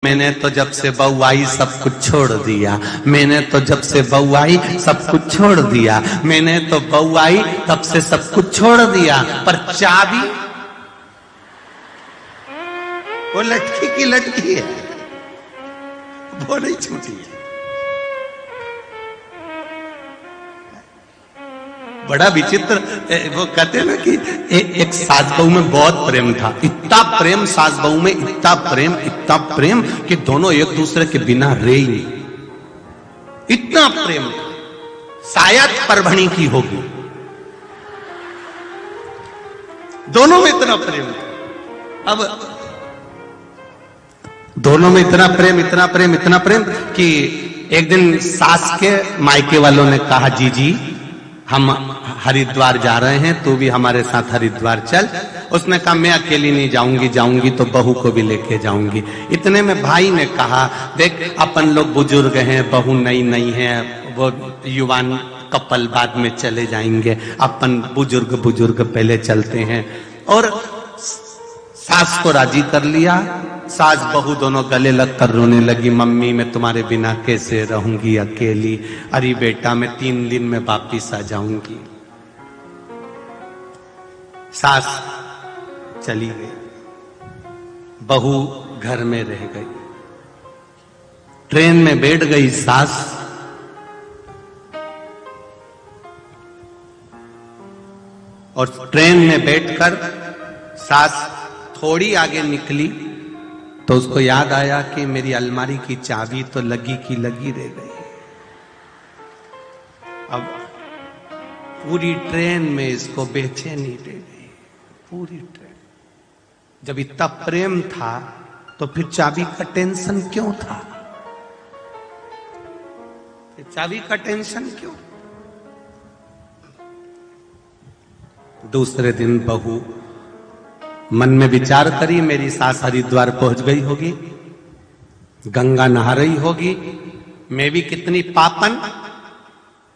मैंने तो जब से बहू आई सब कुछ छोड़ दिया। मैंने तो जब से बहू आई सब कुछ छोड़ दिया। मैंने तो बहू आई तब से सब कुछ छोड़ दिया। पर चाबी वो लटकी की लटकी है, वो नहीं छूटी है। बड़ा विचित्र। वो कहते हैं ना कि एक सास बहू में बहुत प्रेम था। इतना प्रेम सास बहू में, इतना प्रेम कि दोनों एक दूसरे के बिना रहे ही नहीं। इतना प्रेम था, शायद परभणी की होगी। दोनों में इतना प्रेम था। अब दोनों में इतना प्रेम कि एक दिन सास के मायके वालों ने कहा, जीजी हम हरिद्वार जा रहे हैं, तू भी हमारे साथ हरिद्वार चल। उसने कहा मैं अकेली नहीं जाऊंगी, जाऊंगी तो बहू को भी लेके जाऊंगी। इतने में भाई ने कहा, देख अपन लोग बुजुर्ग हैं, बहू नई नई है, वो युवान कपल बाद में चले जाएंगे, अपन बुजुर्ग पहले चलते हैं। और सास को राजी कर लिया। सास बहू दोनों गले लगकर रोने लगी, मम्मी मैं तुम्हारे बिना कैसे रहूंगी अकेली। अरे बेटा मैं 3 दिन में वापिस आ जाऊंगी। सास चली गई, बहू घर में रह गई। ट्रेन में बैठ गई सास, और ट्रेन में बैठकर सास थोड़ी आगे निकली तो उसको याद आया कि मेरी अलमारी की चाबी तो लगी की लगी रह गई। अब पूरी ट्रेन में इसको बेचैनी रह गई, पूरी ट्रेन। जब इतना प्रेम था तो फिर चाबी का टेंशन क्यों था? फिर चाबी का टेंशन क्यों? दूसरे दिन बहू मन में विचार करी, मेरी सास हरिद्वार पहुंच गई होगी, गंगा नहा रही होगी, मैं भी कितनी पापन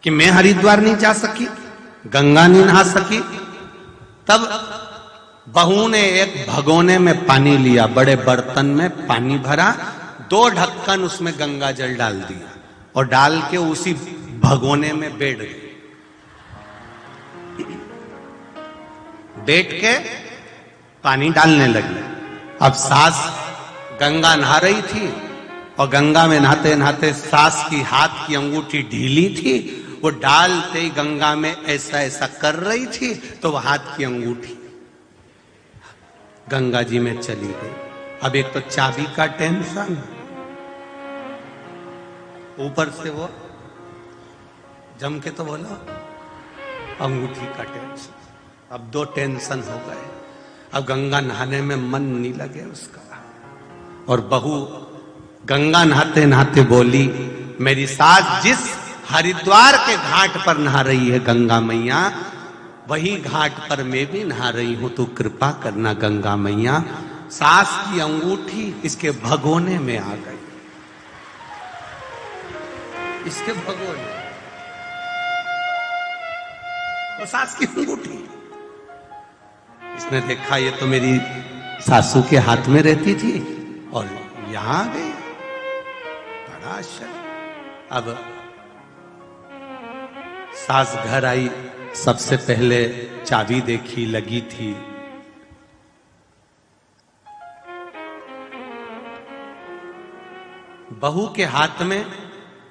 कि मैं हरिद्वार नहीं जा सकी, गंगा नहीं नहा सकी। तब बहू ने एक भगोने में पानी लिया, बड़े बर्तन में पानी भरा, 2 ढक्कन उसमें गंगा जल डाल दिया और डाल के उसी भगोने में बैठ गई। बैठ के पानी डालने लगी। अब सास गंगा नहा रही थी और गंगा में नहाते नहाते सास की हाथ की अंगूठी ढीली थी, वो डालते ही गंगा में ऐसा ऐसा कर रही थी तो वह हाथ की अंगूठी गंगा जी में चली गई। अब एक तो चाबी का टेंशन, ऊपर से वो जम के तो बोला अंगूठी का टेंशन। अब 2 टेंशन हो गए। अब गंगा नहाने में मन नहीं लगे उसका। और बहू गंगा नहाते नहाते बोली, मेरी सास जिस हरिद्वार के घाट पर नहा रही है गंगा मैया, वही घाट पर मैं भी नहा रही हूं, तू कृपा करना गंगा मैया। सास की अंगूठी इसके भगोने में आ गई, इसके भगोने, वो सास की अंगूठी। इसने देखा ये तो मेरी सासू के हाथ में रहती थी और यहां आ गई, बड़ा आश्चर्य। अब सास घर आई, सबसे पहले चाबी देखी, लगी थी। बहू के हाथ में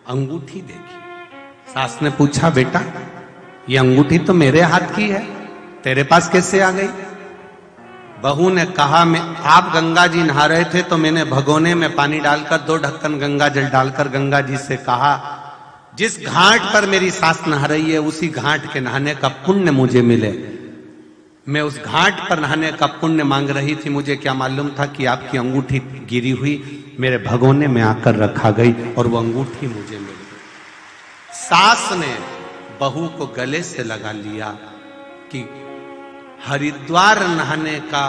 अंगूठी देखी। सास ने पूछा, बेटा ये अंगूठी तो मेरे हाथ की है, तेरे पास कैसे आ गई? बहू ने कहा, मैं आप गंगा जी नहा रहे थे तो मैंने भगोने में पानी डालकर 2 ढक्कन गंगा जल डालकर गंगा जी से कहा, जिस घाट पर मेरी सास नहा रही है उसी घाट के नहाने का पुण्य मुझे मिले। मैं उस घाट पर नहाने का पुण्य मांग रही थी, मुझे क्या मालूम था कि आपकी अंगूठी गिरी हुई मेरे भगोने में आकर रखा गई और वो अंगूठी मुझे मिल गई। सास ने बहू को गले से लगा लिया कि हरिद्वार नहाने का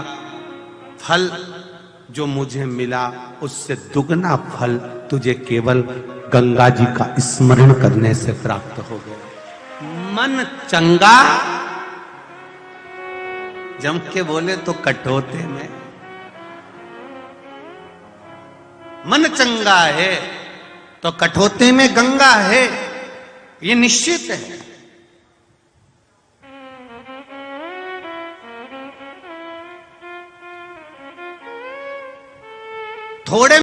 फल जो मुझे मिला उससे दुगना फल तुझे केवल गंगा जी का स्मरण करने से प्राप्त हो गया। मन चंगा, जम के बोले तो कटोते में मन चंगा है तो कठौती में गंगा है, ये निश्चित है। थोड़े